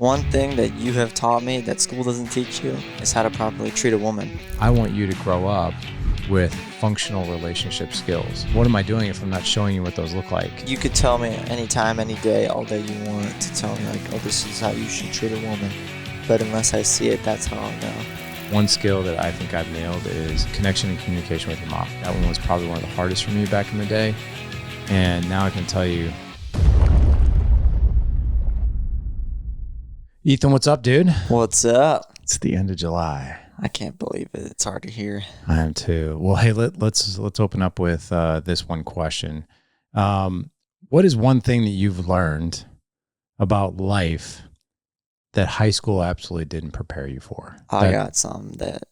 One thing that you have taught me that school doesn't teach you is how to properly treat a woman. I want you to grow up with functional relationship skills. What am I doing if I'm not showing you what those look like? You could tell me anytime, any day, all day you want to tell me like, oh, this is how you should treat a woman. But unless I see it, that's how I'll know. One skill that I think I've nailed is connection and communication with your mom. That one was probably one of the hardest for me back in the day. And now I can tell you. Ethan, what's up, dude? What's up? It's the end of July. I can't believe it. It's hard to hear. I am too. Well, hey, let's open up with this one question. What is one thing that you've learned about life that high school absolutely didn't prepare you for? I got some that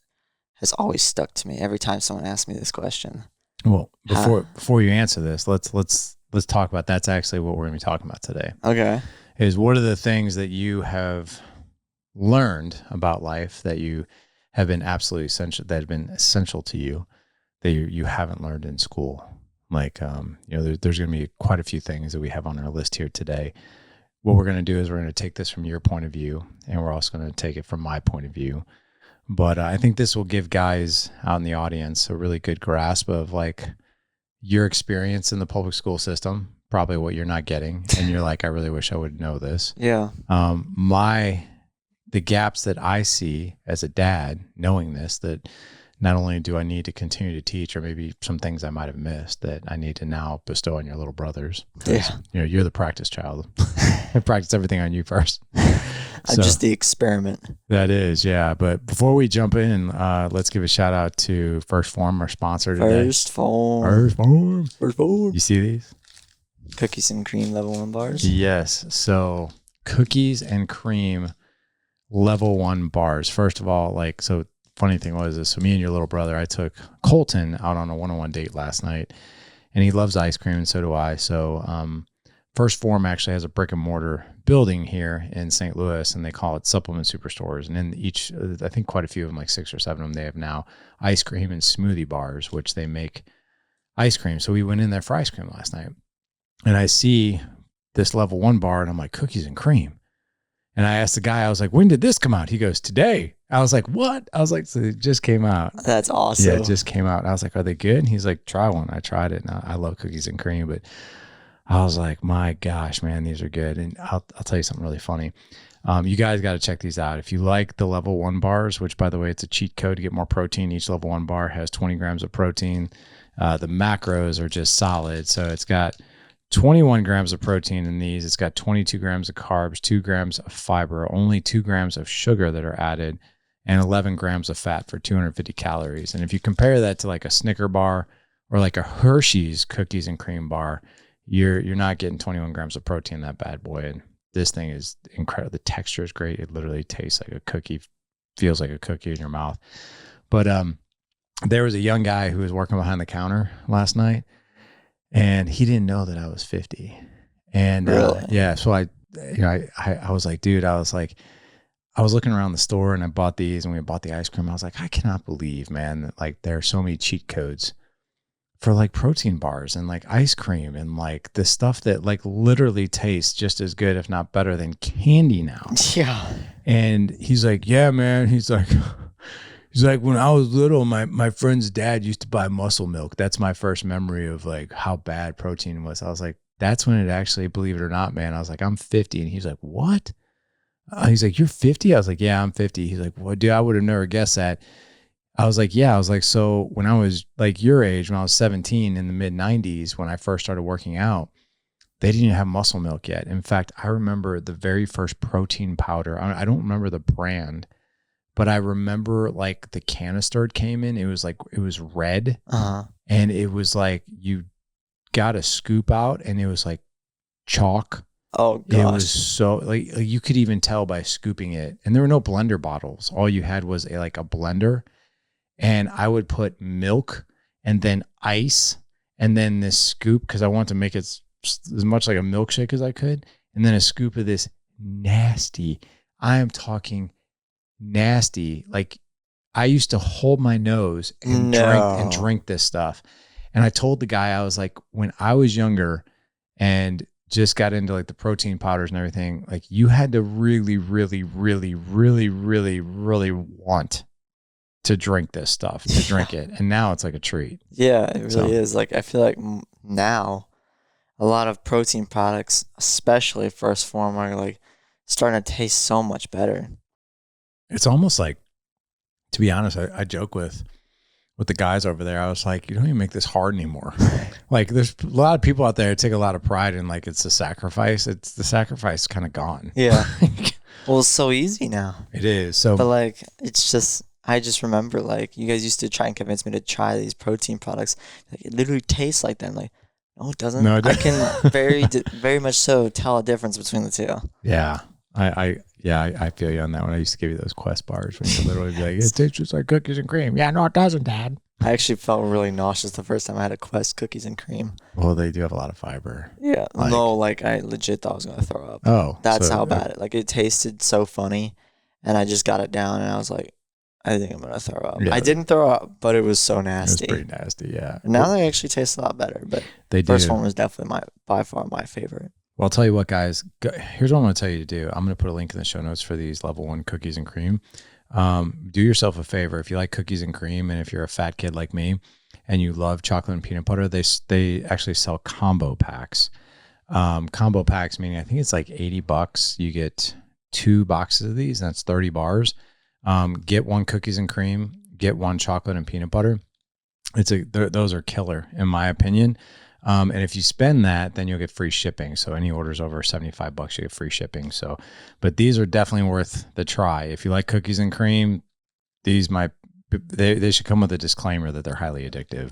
has always stuck to me every time someone asks me this question. Well, before you answer this, let's talk about that's actually what we're going to be talking about today. Okay. Is what are the things that you have learned about life that you have been absolutely essential, that have been essential to you that you haven't learned in school? Like, there's going to be quite a few things that we have on our list here today. What we're going to do is we're going to take this from your point of view, and we're also going to take it from my point of view. But I think this will give guys out in the audience a really good grasp of like your experience in the public school system, probably what you're not getting. And you're like, I really wish I would know this. Yeah. The gaps that I see as a dad, knowing this, that not only do I need to continue to teach, or maybe some things I might have missed that I need to now bestow on your little brothers. Yeah. You're the practice child. I practice everything on you first. I'm just the experiment. That is, yeah. But before we jump in, let's give a shout out to First Form, our sponsor today. First Form. You see these? Cookies and cream level 1 bars? Yes. So cookies and cream level 1 bars. First of all, funny thing was this. So me and your little brother, I took Colton out on a one-on-one date last night, and he loves ice cream, and so do I. So First Form actually has a brick and mortar building here in St. Louis, and they call it Supplement Superstores. And in each, I think quite a few of them, like 6 or 7 of them, they have now ice cream and smoothie bars, which they make ice cream. So we went in there for ice cream last night, and I see this level 1 bar, and I'm like, cookies and cream. And I asked the guy, I was like, when did this come out? He goes, today. I was like, what? I was like, so it just came out. That's awesome. Yeah, it just came out. I was like, are they good? And he's like, try one. I tried it. And I love cookies and cream, but I was like, my gosh, man, these are good. And I'll tell you something really funny. You guys got to check these out. If you like the level 1 bars, which by the way, it's a cheat code to get more protein. Each level 1 bar has 20 grams of protein. The macros are just solid. So it's got 21 grams of protein in these. It's got 22 grams of carbs, 2 grams of fiber, only 2 grams of sugar that are added, and 11 grams of fat for 250 calories. And if you compare that to like a Snicker bar or like a Hershey's cookies and cream bar, you're not getting 21 grams of protein in that bad boy. And this thing is incredible. The texture is great. It literally tastes like a cookie, feels like a cookie in your mouth. But there was a young guy who was working behind the counter last night, and he didn't know that I was 50. And really? Yeah, so I was like, dude, I was looking around the store, and I bought these, and we bought the ice cream. I was like, I cannot believe, man, that like there are so many cheat codes for like protein bars and like ice cream and like the stuff that like literally tastes just as good, if not better, than candy now. Yeah. And he's like, yeah, man. He's like, when I was little, my friend's dad used to buy Muscle Milk. That's my first memory of like how bad protein was. I was like, that's when it actually, believe it or not, man. I was like, I'm 50. And he's like, what? He's like, you're 50? I was like, yeah, I'm 50. He's like, well, dude, I would have never guessed that. I was like, yeah. I was like, so when I was like your age, when I was 17 in the mid 90s, when I first started working out, they didn't even have Muscle Milk yet. In fact, I remember the very first protein powder. I don't remember the brand, but I remember like the canister it came in. It was red. Uh-huh. And it was like, you got a scoop out and it was like chalk. Oh gosh. It was so like you could even tell by scooping it. And there were no blender bottles. All you had was a blender. And I would put milk and then ice and then this scoop, because I wanted to make it as much like a milkshake as I could. And then a scoop of this nasty, I am talking nasty. Like I used to hold my nose and drink this stuff. And I told the guy, I was like, when I was younger and just got into like the protein powders and everything, like you had to really, really, really, really, really, really want to drink this stuff, to drink it. And now it's like a treat. Yeah, it really is. Like, I feel like now a lot of protein products, especially First Form, are like starting to taste so much better. It's almost like, to be honest, I joke with the guys over there. I was like, you don't even make this hard anymore. Like, there's a lot of people out there take a lot of pride in like it's a sacrifice. It's the sacrifice kind of gone. Yeah. Well, it's so easy now. It is. So, but like, it's just, I just remember like you guys used to try and convince me to try these protein products. Like, it literally tastes like them. Like, no, it doesn't. No, it I doesn't. can very much so tell a difference between the two. Yeah. I feel you on that one. I used to give you those Quest bars when you literally be like, it tastes just like cookies and cream. Yeah, no, it doesn't, Dad. I actually felt really nauseous the first time I had a Quest cookies and cream. Well, they do have a lot of fiber. Yeah. Like I legit thought I was going to throw up. Oh. That's how bad it. Like, it tasted so funny, and I just got it down, and I was like, I think I'm going to throw up. Yeah. I didn't throw up, but it was so nasty. It was pretty nasty, yeah. And now they actually taste a lot better, but they do. First one was definitely by far my favorite. Well, I'll tell you what, guys. Here's what I'm going to tell you to do. I'm going to put a link in the show notes for these level 1 cookies and cream. Do yourself a favor. If you like cookies and cream, and if you're a fat kid like me and you love chocolate and peanut butter, they actually sell combo packs. Combo packs, meaning I think it's like $80. You get 2 boxes of these, and that's 30 bars. Get 1 cookies and cream, get 1 chocolate and peanut butter. Those are killer in my opinion. And if you spend that, then you'll get free shipping. So any orders over $75, you get free shipping. So, but these are definitely worth the try. If you like cookies and cream, they should come with a disclaimer that they're highly addictive.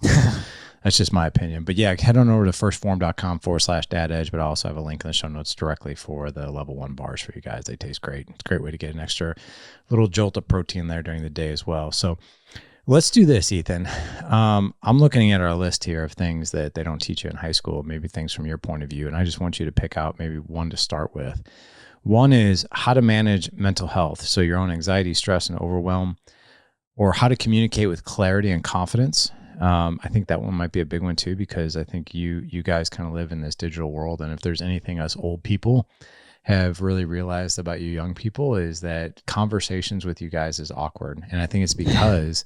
That's just my opinion. But yeah, head on over to firstform.com/dadedge. But I also have a link in the show notes directly for the level 1 bars for you guys. They taste great. It's a great way to get an extra little jolt of protein there during the day as well. So let's do this, Ethan. I'm looking at our list here of things that they don't teach you in high school, maybe things from your point of view. And I just want you to pick out maybe one to start with. One is how to manage mental health. So your own anxiety, stress, and overwhelm, or how to communicate with clarity and confidence. I think that one might be a big one too, because I think you guys kind of live in this digital world. And if there's anything us old people have really realized about you young people, is that conversations with you guys is awkward. And I think it's because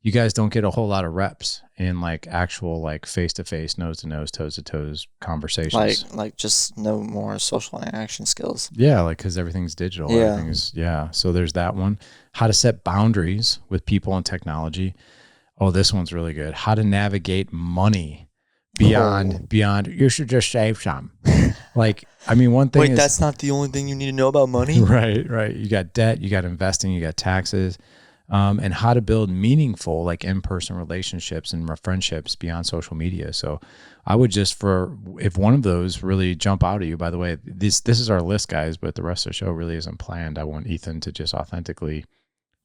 you guys don't get a whole lot of reps in like actual like face-to-face, nose-to-nose, toes-to-toes conversations. Like just no more social interaction skills. Yeah, like because everything's digital. Yeah. So there's that one. How to set boundaries with people and technology. Oh, this one's really good. How to navigate money beyond. You should just save some. Like, I mean, one thing is, that's not the only thing you need to know about money. Right. You got debt, you got investing, you got taxes, and how to build meaningful, like in-person relationships and friendships beyond social media. So I would just, if one of those really jump out at you, by the way, this is our list, guys, but the rest of the show really isn't planned. I want Ethan to just authentically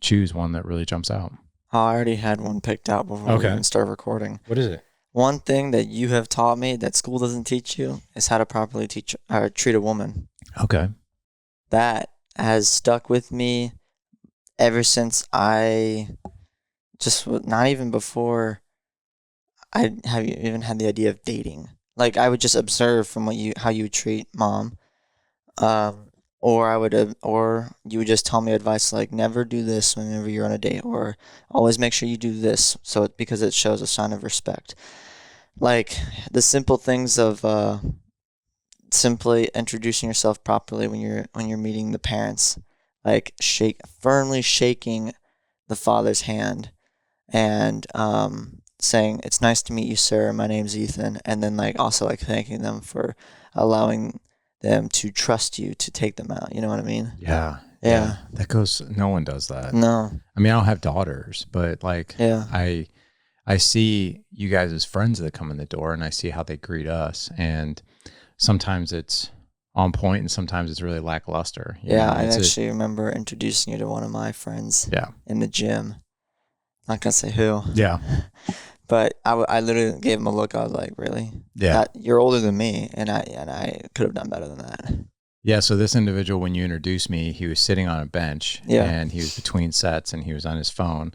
choose one that really jumps out. Oh, I already had one picked out before we even start recording. What is it? One thing that you have taught me that school doesn't teach you is how to properly treat a woman. Okay. That has stuck with me ever since not even before I have even had the idea of dating. Like, I would just observe from how you treat mom, or you would just tell me advice like, never do this whenever you're on a date, or always make sure you do this because it shows a sign of respect. Like the simple things of simply introducing yourself properly when you're meeting the parents, like firmly shaking the father's hand and saying, "It's nice to meet you, sir. My name's Ethan," and then like also like thanking them for allowing them to trust you to take them out. You know what I mean? Yeah. That goes. No one does that. No. I mean, I don't have daughters, but like, I see you guys as friends that come in the door, and I see how they greet us, and sometimes it's on point, and sometimes it's really lackluster. I actually remember introducing you to one of my friends. In the gym. Not gonna say who. Yeah. But I literally gave him a look. I was like, really? Yeah. You're older than me, and I could have done better than that. Yeah, so this individual, when you introduced me, he was sitting on a bench, and he was between sets, and he was on his phone.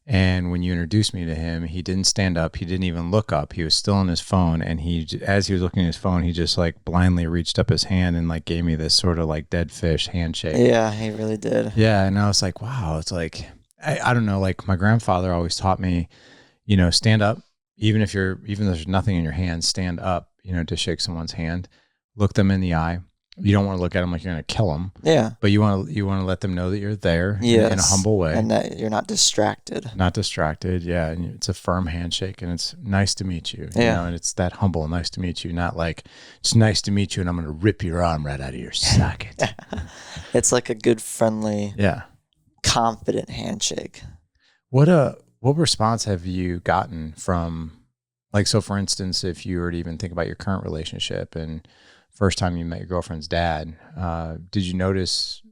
And when you introduced me to him, he didn't stand up. He didn't even look up. He was still on his phone. And as he was looking at his phone, he just like blindly reached up his hand and like gave me this sort of like dead fish handshake. Yeah, he really did. Yeah. And I was like, wow, it's like, I don't know. Like my grandfather always taught me, stand up, even if there's nothing in your hand, stand up, to shake someone's hand, look them in the eye. You don't want to look at them like you're going to kill them. Yeah. But you want to let them know that you're there Yes. in a humble way. And that you're not distracted. Not distracted. Yeah. And it's a firm handshake and it's nice to meet you. Yeah. And it's that humble, nice to meet you. Not like, it's nice to meet you and I'm going to rip your arm right out of your socket. It's like a good, friendly, confident handshake. What response have you gotten from, like, so for instance, if you were to even think about your current relationship and first time you met your girlfriend's dad, did you notice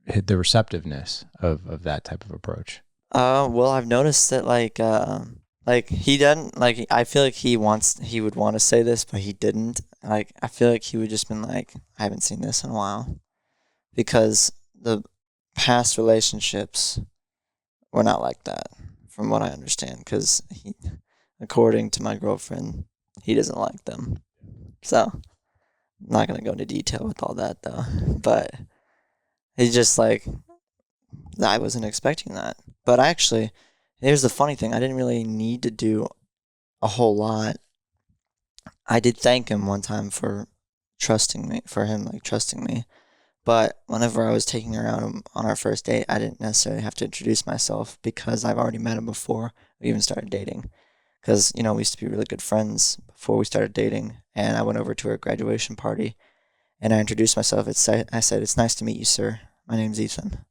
the receptiveness of that type of approach? Well, I've noticed that like he doesn't like. I feel like he would want to say this, but he didn't. Like I feel like he would just been like, I haven't seen this in a while, because the past relationships were not like that, from what I understand. Because according to my girlfriend, he doesn't like them. So I'm not gonna go into detail with all that though, but he's just like, I wasn't expecting that. But here's the funny thing, I didn't really need to do a whole lot. I did thank him one time for trusting me, But whenever I was taking her out on our first date, I didn't necessarily have to introduce myself because I've already met him before we even started dating. Because, we used to be really good friends before we started dating. And I went over to her graduation party and I introduced myself. I said, "It's nice to meet you, sir. My name's Ethan."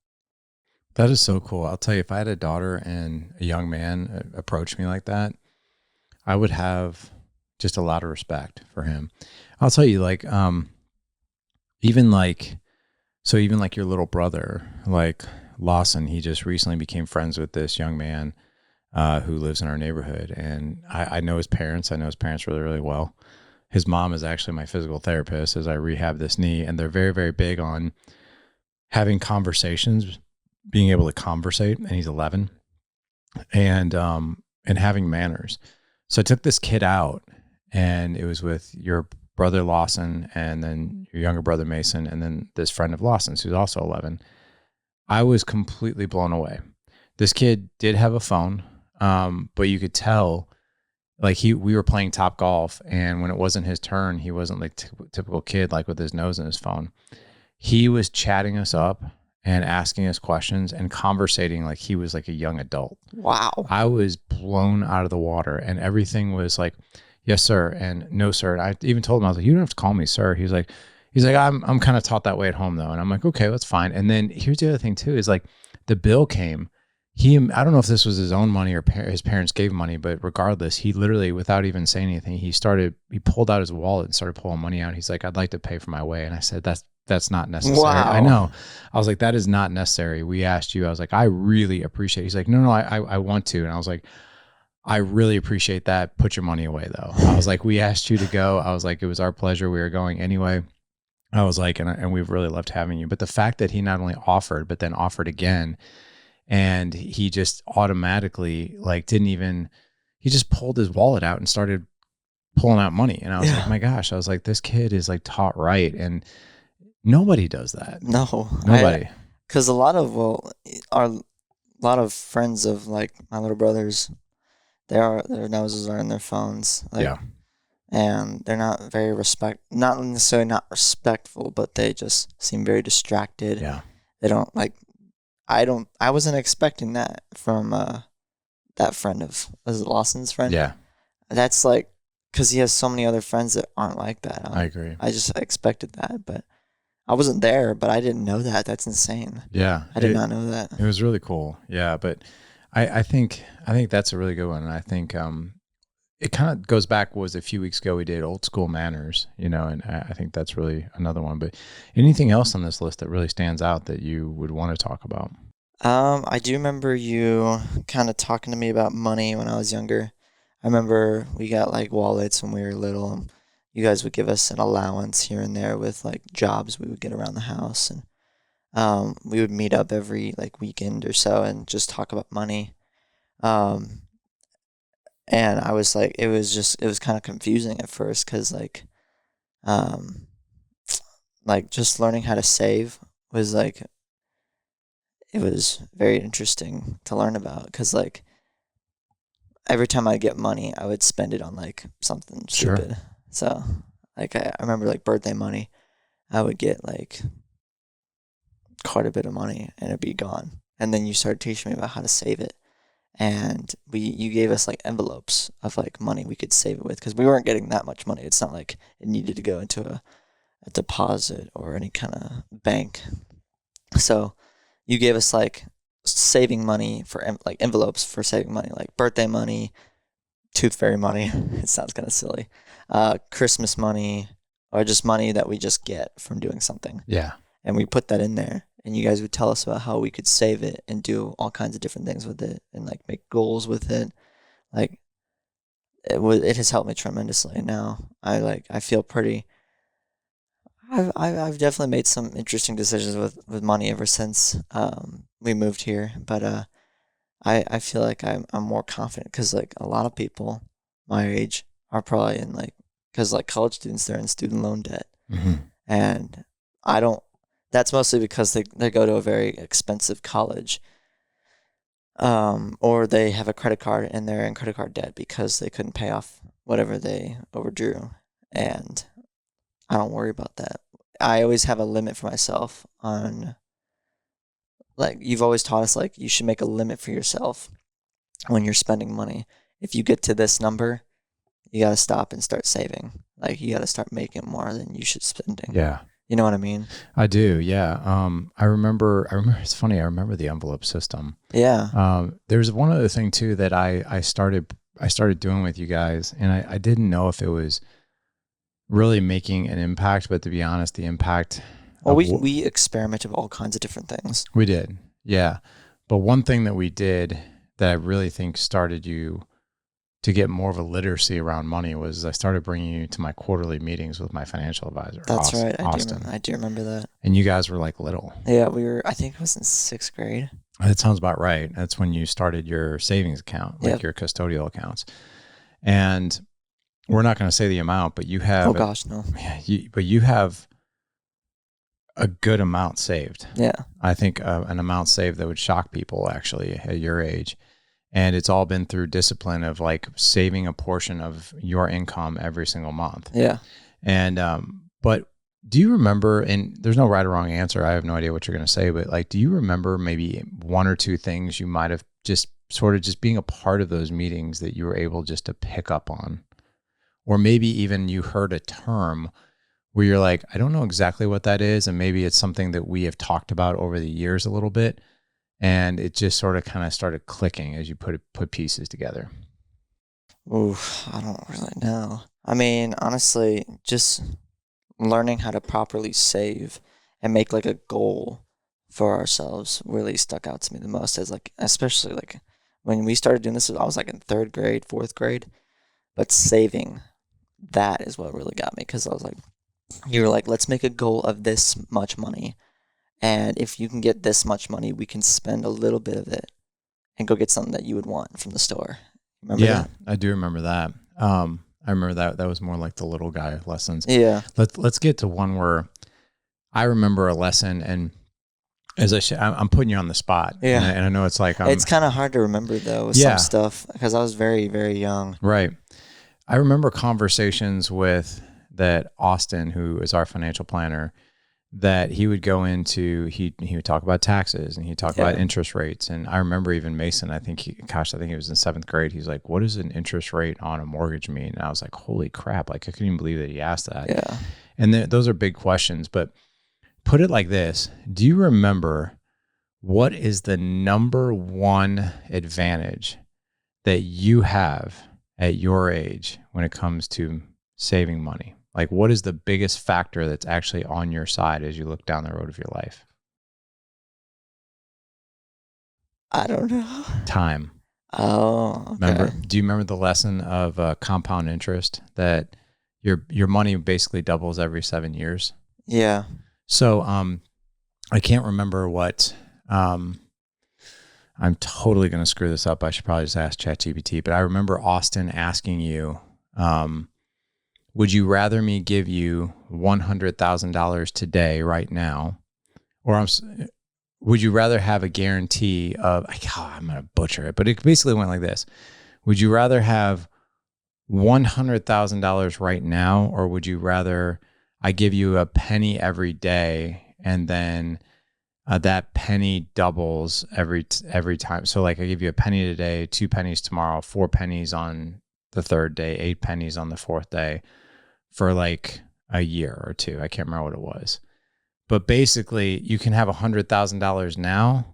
That is so cool. I'll tell you, if I had a daughter and a young man approach me like that, I would have just a lot of respect for him. I'll tell you, like, even like your little brother, like Lawson, he just recently became friends with this young man who lives in our neighborhood. And I know his parents. I know his parents really, really well. His mom is actually my physical therapist as I rehab this knee. And they're very, very big on having conversations, being able to conversate. And he's 11 and having manners. So I took this kid out and it was with your brother Lawson and then your younger brother Mason and then this friend of Lawson's who's also 11. I was completely blown away. This kid did have a phone, but you could tell, like we were playing top golf, and when it wasn't his turn, he wasn't like typical kid, like with his nose in his phone. He was chatting us up and asking us questions and conversating like he was like a young adult. Wow. I was blown out of the water, and everything was like, "Yes, sir," and "No, sir." And I even told him, I was like, "You don't have to call me sir." He's like, I'm kind of taught that way at home though. And I'm like, okay, that's fine. And then here's the other thing too, is like the bill came. I don't know if this was his own money or his parents gave money, but regardless, he literally, without even saying anything, he pulled out his wallet and started pulling money out. He's like, "I'd like to pay for my way." And I said, that's not necessary. Wow. I know. I was like, that is not necessary. We asked you. I was like, I really appreciate it. He's like, no, I want to. And I was like, I really appreciate that. Put your money away though. I was like, we asked you to go. I was like, it was our pleasure. We were going anyway. I was like, and we've really loved having you. But the fact that he not only offered, but then offered again, and he just automatically like he just pulled his wallet out and started pulling out money. And I was like, my gosh, I was like, this kid is like taught right. And nobody does that. No. Nobody. Because a lot of friends of like my little brothers, their noses are in their phones. Like, yeah. And they're not not necessarily not respectful, but they just seem very distracted. Yeah. They don't like, I wasn't expecting that from that friend was it Lawson's friend? Yeah. That's like, because he has so many other friends that aren't like that. I agree. I just expected that, but I wasn't there, but I didn't know that. That's insane. Yeah. I did not know that. It was really cool. Yeah. But I think that's a really good one. And I think it kind of goes back, was a few weeks ago we did old school manners, and I think that's really another one. But anything else on this list that really stands out that you would want to talk about? I do remember you kind of talking to me about money when I was younger. I remember we got like wallets when we were little. You guys would give us an allowance here and there with like jobs we would get around the house, and we would meet up every like weekend or so and just talk about money. Um, and I was like, it was kind of confusing at first because um, like just learning how to save was like, it was very interesting to learn about because like every time I get money, I would spend it on like something Sure. stupid. So like I remember like birthday money, I would get like quite a bit of money and it'd be gone. And then you started teaching me about how to save it. And you gave us like envelopes of like money we could save it with because we weren't getting that much money. It's not like it needed to go into a deposit or any kind of bank. So you gave us like saving money for like envelopes for saving money, like birthday money, tooth fairy money. It sounds kind of silly. Christmas money, or just money that we just get from doing something. Yeah. And we put that in there. And you guys would tell us about how we could save it and do all kinds of different things with it and like make goals with it. Like it has helped me tremendously. Now I feel pretty. I've definitely made some interesting decisions with money ever since we moved here. But I feel like I'm more confident because like a lot of people my age are probably in like because like college students they're in student loan debt Mm-hmm. and I don't. That's mostly because they go to a very expensive college, or they have a credit card and they're in credit card debt because they couldn't pay off whatever they overdrew, and I don't worry about that. I always have a limit for myself on like you've always taught us like you should make a limit for yourself when you're spending money. If you get to this number, you got to stop and start saving. Like you got to start making more than you should spending. Yeah. You know what I mean? I do. Yeah. I remember, it's funny. I remember the envelope system. Yeah. There's one other thing too that I started doing with you guys, and I didn't know if it was really making an impact, but to be honest, the impact Well, of we experimented with all kinds of different things. we did. Yeah. But one thing that we did that I really think started you to get more of a literacy around money was I started bringing you to my quarterly meetings with my financial advisor. That's right. Austin. I do remember that. And you guys were like little. Yeah, we were. I think it was in 6th grade. That sounds about right. That's when you started your savings account, like your custodial accounts. And we're not going to say the amount, but you have. Oh gosh, no. But you have a good amount saved. Yeah. I think an amount saved that would shock people actually at your age. And it's all been through discipline of like saving a portion of your income every single month. Yeah. And, but do you remember, and there's no right or wrong answer. I have no idea what you're going to say, but like, do you remember maybe one or two things you might have just sort of just being a part of those meetings that you were able just to pick up on? Or maybe even you heard a term where you're like, I don't know exactly what that is. And maybe it's something that we have talked about over the years a little bit. And it just sort of kind of started clicking as you put pieces together. Oof, I don't really know. I mean, honestly, just learning how to properly save and make like a goal for ourselves really stuck out to me the most as like, especially like when we started doing this, I was like in 3rd grade, 4th grade, but saving, that is what really got me. Cause I was like, you were like, let's make a goal of this much money. And if you can get this much money, we can spend a little bit of it and go get something that you would want from the store. Remember that? I do remember that. I remember that was more like the little guy lessons. Yeah. Let's get to one where I remember a lesson, and as I'm putting you on the spot. Yeah. And I know it's like it's kind of hard to remember though with some stuff because I was very, very young. Right. I remember conversations with that Austin, who is our financial planner, that he would go into, he would talk about taxes and he'd talk about interest rates. And I remember even Mason, I think he was in 7th grade. He's like, what does an interest rate on a mortgage mean? And I was like, holy crap. Like I couldn't even believe that he asked that. Yeah. And those are big questions, but put it like this. Do you remember what is the number one advantage that you have at your age when it comes to saving money? Like, what is the biggest factor that's actually on your side as you look down the road of your life? I don't know. Time. Oh, okay. Do you remember the lesson of compound interest, that your money basically doubles every 7 years? Yeah. So I can't remember what I'm totally going to screw this up. I should probably just ask ChatGPT. But I remember Austin asking you, would you rather me give you $100,000 today, right now, or would you rather have a guarantee of, I'm going to butcher it, but it basically went like this. Would you rather have $100,000 right now, or would you rather I give you a penny every day and then that penny doubles every time? So like I give you a penny today, 2 pennies tomorrow, 4 pennies on the third day, 8 pennies on the fourth day for like a year or two. I can't remember what it was. But basically you can have $100,000 now,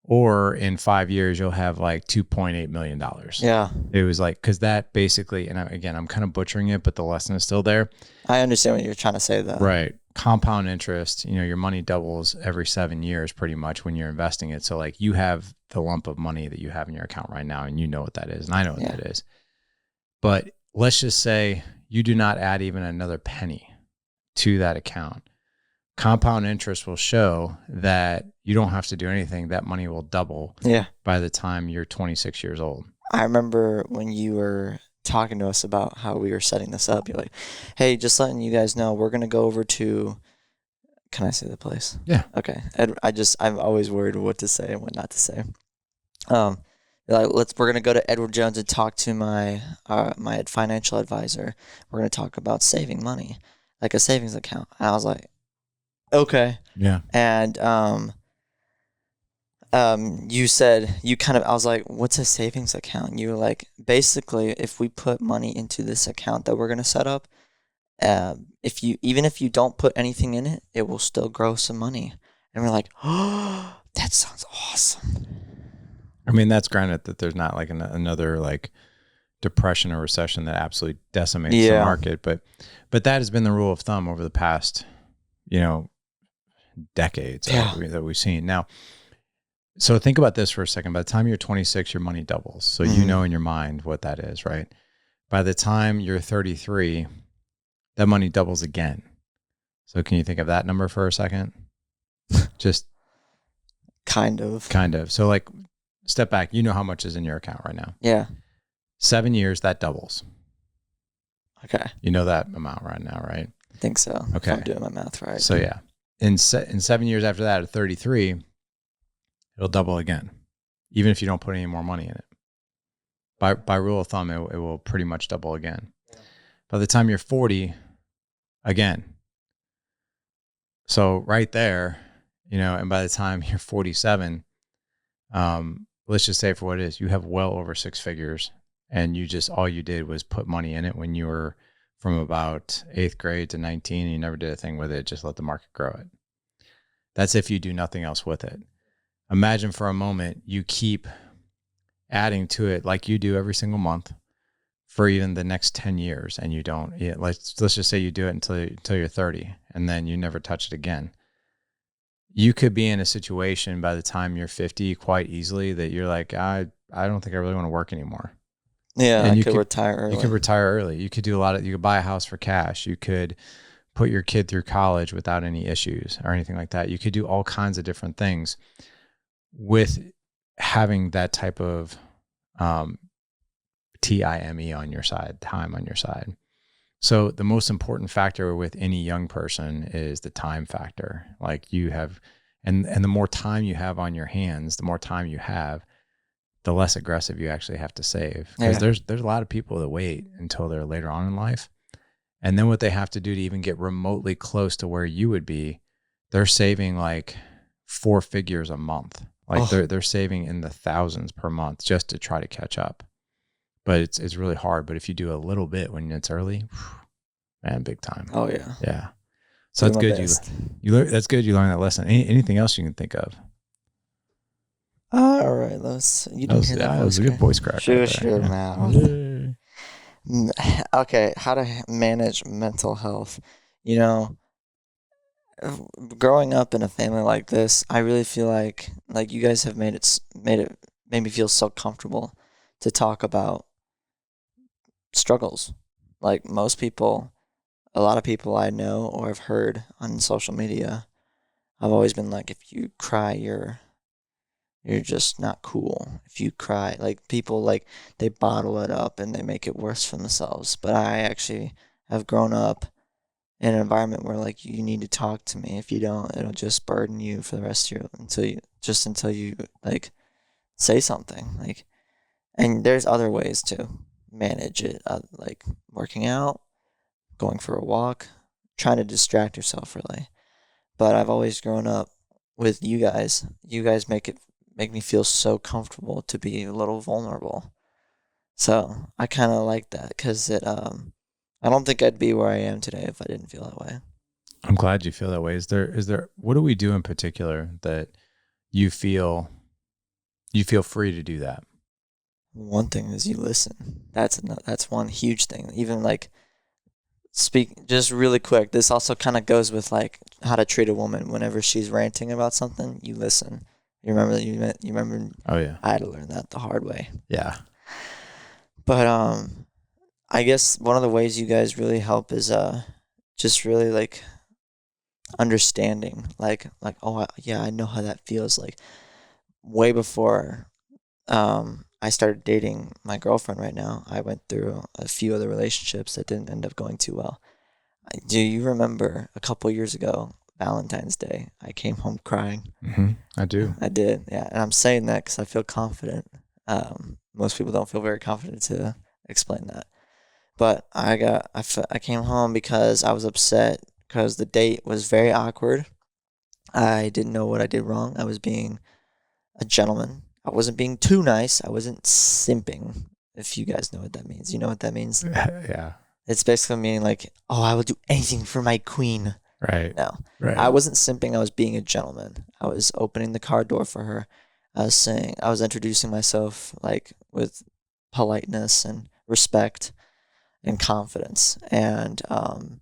or in 5 years, you'll have like $2.8 million. Yeah. It was like, because that basically, and again, I'm kind of butchering it, but the lesson is still there. I understand what you're trying to say, though. Right. Compound interest, your money doubles every 7 years pretty much when you're investing it. So like you have the lump of money that you have in your account right now, and you know what that is, and I know what that is. But let's just say you do not add even another penny to that account. Compound interest will show that you don't have to do anything. That money will double by the time you're 26 years old. I remember when you were talking to us about how we were setting this up, you're like, hey, just letting you guys know, we're going to go over to, can I say the place? Yeah. Okay. I'm always worried what to say and what not to say. Like, we're going to go to Edward Jones and talk to my financial advisor. We're going to talk about saving money, like a savings account. And I was like, okay. Yeah. And you said I was like, what's a savings account? And you were like, basically, if we put money into this account that we're gonna set up, even if you don't put anything in it, it will still grow some money. And we're like, oh, that sounds awesome. I mean, that's granted that there's not like another like depression or recession that absolutely decimates the market, but that has been the rule of thumb over the past, decades that we've seen. Now, so think about this for a second. By the time you're 26, your money doubles. So you know in your mind what that is, right? By the time you're 33, that money doubles again. So can you think of that number for a second? Just kind of. So like step back, you know how much is in your account right now. Yeah. 7 years, that doubles. Okay. You know that amount right now, right? I think so. Okay. If I'm doing my math right. So yeah. In 7 years after that, at 33, it'll double again, even if you don't put any more money in it. By rule of thumb, it will pretty much double again. Yeah. By the time you're 40, again. So right there, and by the time you're 47, let's just say for what it is, you have well over 6 figures, and all you did was put money in it when you were from about 8th grade to 19, and you never did a thing with it, just let the market grow it. That's if you do nothing else with it. Imagine for a moment you keep adding to it like you do every single month for even the next 10 years, and you don't. Let's just say you do it until you're 30, and then you never touch it again. You could be in a situation by the time you're 50 quite easily that you're like, I don't think I really want to work anymore. Yeah, and you could retire early. You could retire early. You could do you could buy a house for cash. You could put your kid through college without any issues or anything like that. You could do all kinds of different things with having that type of time on your side. So the most important factor with any young person is the time factor. Like you have, and the more time you have on your hands, the more time you have, the less aggressive you actually have to save. Because there's a lot of people that wait until they're later on in life. And then what they have to do to even get remotely close to where you would be, they're saving like 4 figures a month. Like they're saving in the thousands per month just to try to catch up. But it's really hard. But if you do a little bit when it's early, man, big time. Oh yeah. Yeah. So that's good. That's good. You learned that lesson. Anything else you can think of? All right, you didn't hear that was a good voice crack. Shush your mouth. Okay, how to manage mental health. Growing up in a family like this, I really feel like you guys have made me feel so comfortable to talk about struggles. Like most people, a lot of people I know or have heard on social media, I've always been like, if you cry, you're you're just not cool. If you cry, like people like they bottle it up and they make it worse for themselves. But I actually have grown up in an environment where like you need to talk to me. If you don't, it'll just burden you for the rest of your until you like say something. Like, and there's other ways to manage it, like working out, going for a walk, trying to distract yourself really. But I've always grown up with you guys. You guys make me feel so comfortable to be a little vulnerable. So I kind of like that because I don't think I'd be where I am today if I didn't feel that way. I'm glad you feel that way. Is there what do we do in particular that you feel free to do that? One thing is you listen. That's one huge thing. Even like speak just really quick. This also kind of goes with like how to treat a woman whenever she's ranting about something. You listen. You remember. Oh yeah. I had to learn that the hard way. Yeah. But I guess one of the ways you guys really help is just really like understanding like oh yeah, I know how that feels. Like way before I started dating my girlfriend right now, I went through a few other relationships that didn't end up going too well. Do you remember a couple years ago, Valentine's Day, I came home crying? I do. I did, yeah. And I'm saying that because I feel confident. Most people don't feel very confident to explain that. But I came home because I was upset because the date was very awkward. I didn't know what I did wrong. I was being a gentleman. I wasn't being too nice. I wasn't simping. If you guys know what that means, you know what that means. Yeah. It's basically meaning like, oh, I will do anything for my queen. Right. No, Right. I wasn't simping. I was being a gentleman. I was opening the car door for her. I was introducing myself like with politeness and respect and confidence. And on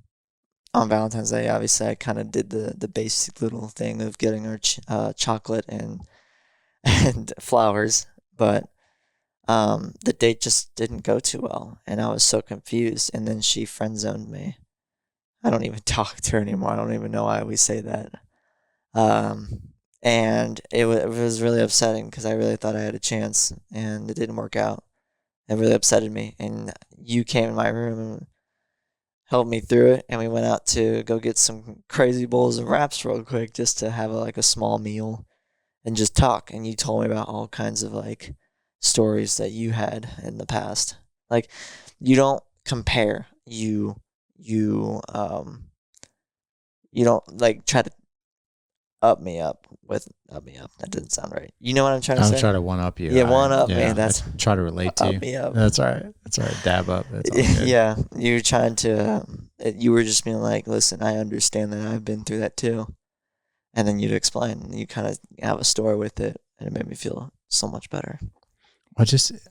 Valentine's Day, obviously, I kind of did the basic little thing of getting her chocolate and and flowers, but the date just didn't go too well, and I was so confused. And then she friend zoned me. I don't even talk to her anymore. I don't even know why we say that. And it was really upsetting because I really thought I had a chance, and it didn't work out. It really upsetted me. And you came in my room and helped me through it, and we went out to go get some crazy bowls of wraps real quick just to have like a small meal and just talk. And you told me about all kinds of like stories that you had in the past. Like you don't compare. You don't like try to up me up. That doesn't sound right. You know what I'm trying to I'm say? trying to one up you. Yeah, one up me. That's I try to relate to up you. me up. That's all right. That's all right. Dab up. That's all good. Yeah, you're trying to. You were just being like, listen, I understand that I've been through that too, and then you'd explain. You kind of have a story with it, and it made me feel so much better.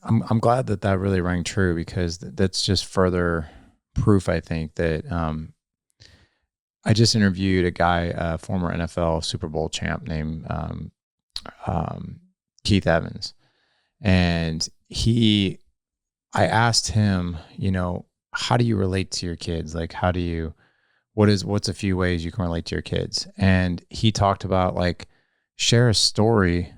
I'm glad that really rang true because that's just further proof. I think that I just interviewed a guy, a former NFL Super Bowl champ named Keith Evans, and I asked him, how do you relate to your kids? Like, what's a few ways you can relate to your kids? And he talked about like, share a story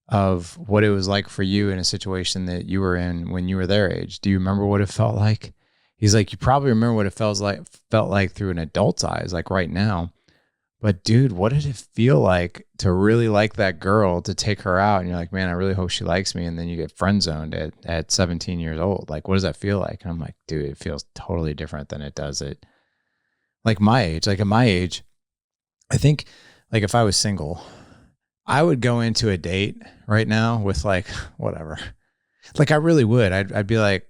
of what it was like for you in a situation that you were in when you were their age. Do you remember what it felt like? He's like, you probably remember what it felt like through an adult's eyes, like right now. But dude, what did it feel like to really like that girl, to take her out? And you're like, man, I really hope she likes me. And then you get friend zoned at 17 years old. Like, what does that feel like? And I'm like, dude, it feels totally different than it does at like my age. Like at my age, I think like if I was single, I would go into a date right now with like, whatever. Like I really would. I'd be like,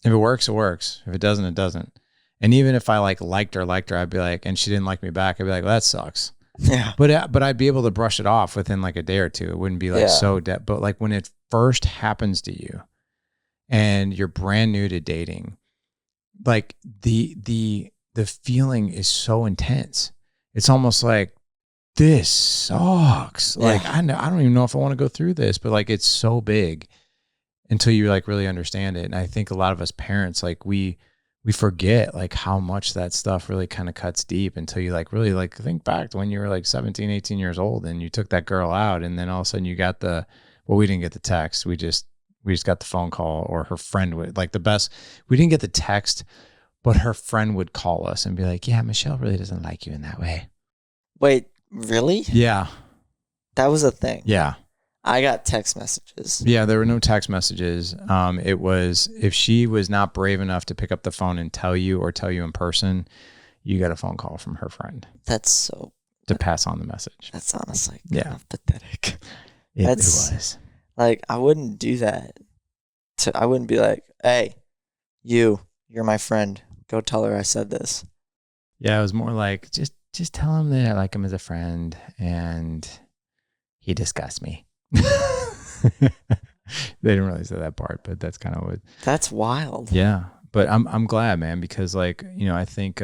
if it works, it works. If it doesn't, it doesn't. And even if I liked her, I'd be like, and she didn't like me back, I'd be like, well, that sucks. Yeah. But I'd be able to brush it off within like a day or two. It wouldn't be like so deep. But like when it first happens to you and you're brand new to dating, like the feeling is so intense. It's almost like, this sucks. Yeah. Like I don't even know if I want to go through this, but like it's so big until you like really understand it. And I think a lot of us parents, like we we forget like how much that stuff really kind of cuts deep until you like really like think back to when you were like 17, 18 years old and you took that girl out, and then all of a sudden you got we didn't get the text. We just got the phone call, or her friend would like we didn't get the text, but her friend would call us and be like, yeah, Michelle really doesn't like you in that way. Wait, really? Yeah. That was a thing. Yeah. I got text messages. Yeah, there were no text messages. It was if she was not brave enough to pick up the phone and tell you or tell you in person, you got a phone call from her friend. That's so... to pass on the message. That's honestly kind of pathetic. It was. Like, I wouldn't do that. I wouldn't be like, hey, you're my friend. Go tell her I said this. Yeah, it was more like, just tell him that I like him as a friend and he disgusts me. They didn't really say that part, but that's kind of what. That's wild. Yeah, but I'm glad, man, because like, I think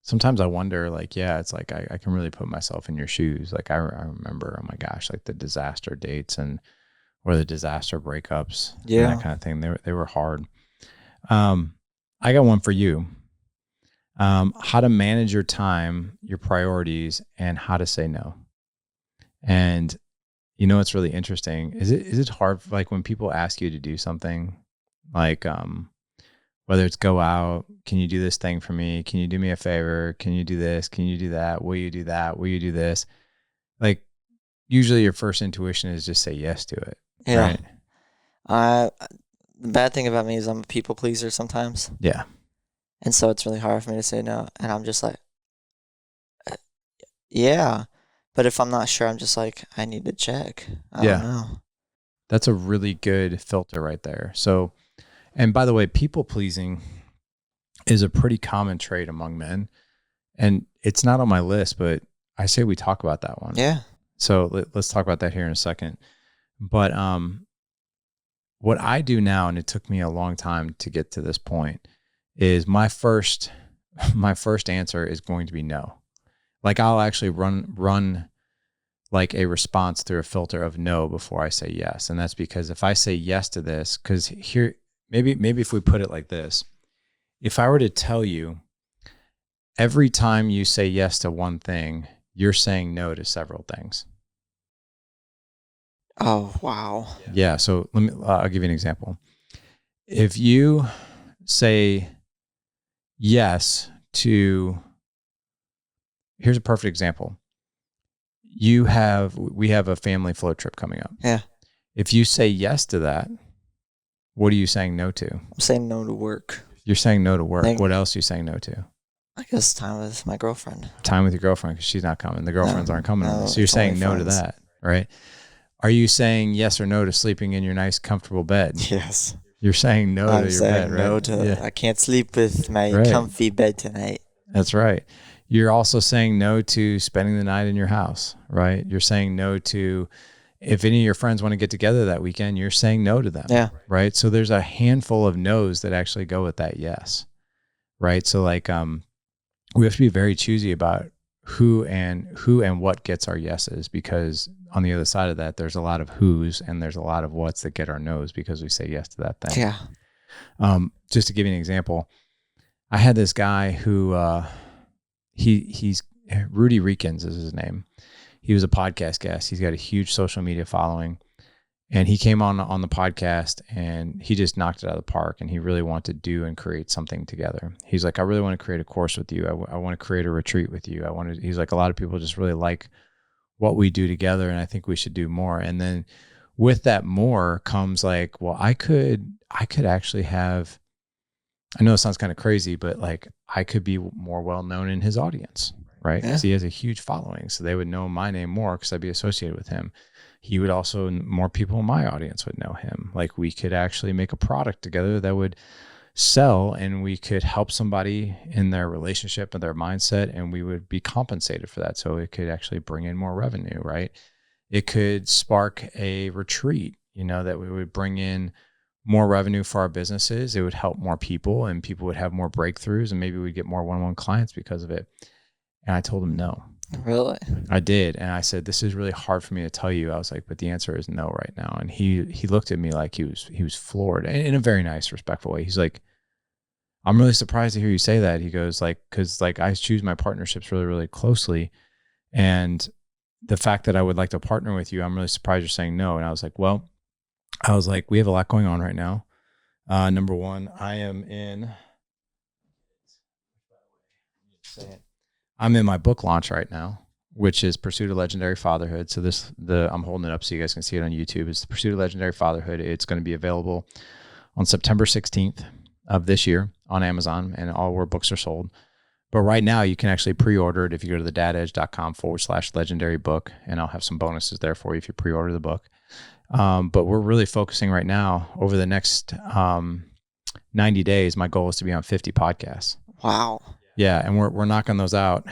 sometimes I wonder, like, yeah, it's like I can really put myself in your shoes. Like I remember, oh my gosh, like the disaster dates or the disaster breakups, and that kind of thing. They were hard. I got one for you. How to manage your time, your priorities, and how to say no. And it's really interesting. Is it hard, like when people ask you to do something, like whether it's go out, can you do this thing for me? Can you do me a favor? Can you do this? Can you do that? Will you do that? Will you do this? Like usually your first intuition is just say yes to it. Yeah. Right? The bad thing about me is I'm a people pleaser sometimes. Yeah. And so it's really hard for me to say no. And I'm just like, yeah. But if I'm not sure, I'm just like, I need to check. I don't know. That's a really good filter right there. So, and by the way, people pleasing is a pretty common trait among men. And it's not on my list, but I say we talk about that one. Yeah. So let's talk about that here in a second. But what I do now, and it took me a long time to get to this point, is my first answer is going to be no. Like I'll actually run like a response through a filter of no before I say yes. And that's because if I say yes to this, because here, maybe if we put it like this, if I were to tell you every time you say yes to one thing, you're saying no to several things. Oh, wow. Yeah. So I'll give you an example. If you say yes to, here's a perfect example. We have a family float trip coming up. Yeah. If you say yes to that, what are you saying no to? I'm saying no to work. You're saying no to work. What else are you saying no to? I guess time with my girlfriend. Time with your girlfriend, because she's not coming. The girlfriends aren't coming. So you're saying no to that, right? Are you saying yes or no to sleeping in your nice, comfortable bed? Yes. You're saying no to your bed, right? No to, I can't sleep with my comfy bed tonight. That's right. You're also saying no to spending the night in your house, right? You're saying no to, if any of your friends want to get together that weekend, you're saying no to them, right? So there's a handful of no's that actually go with that yes, right? So like we have to be very choosy about who and what gets our yeses, because on the other side of that, there's a lot of who's and there's a lot of what's that get our no's because we say yes to that thing. Yeah. Just to give you an example, I had this guy who he's Rudy Reekins is his name. He was a podcast guest. He's got a huge social media following, and he came on the podcast and he just knocked it out of the park, and he really wanted to do and create something together. He's like, I really want to create a course with you. I want to create a retreat with you. He's like, a lot of people just really like what we do together, and I think we should do more. And then with that more comes like, well, I could actually have, I know it sounds kind of crazy, but like I could be more well-known in his audience, right? Because he has a huge following. So they would know my name more because I'd be associated with him. He would also, more people in my audience would know him. Like we could actually make a product together that would sell, and we could help somebody in their relationship and their mindset, and we would be compensated for that. So it could actually bring in more revenue, right? It could spark a retreat, that we would bring in more revenue for our businesses. It would help more people, and people would have more breakthroughs, and maybe we'd get more one-on-one clients because of it. And I told him no. Really? I did. And I said, this is really hard for me to tell you. I was like, but the answer is no right now. And he looked at me like he was floored, in a very nice, respectful way. He's like, I'm really surprised to hear you say that. He goes like, cause like I choose my partnerships really, really closely. And the fact that I would like to partner with you, I'm really surprised you're saying no. And I was like, well, we have a lot going on right now. Number one, I'm in my book launch right now, which is Pursuit of Legendary Fatherhood. So I'm holding it up so you guys can see it on YouTube. It's the Pursuit of Legendary Fatherhood. It's going to be available on September 16th of this year on Amazon and all where books are sold. But right now you can actually pre-order it if you go to thedadedge.com/legendary book, and I'll have some bonuses there for you if you pre-order the book. But we're really focusing right now over the next 90 days. My goal is to be on 50 podcasts. Wow. Yeah. And we're knocking those out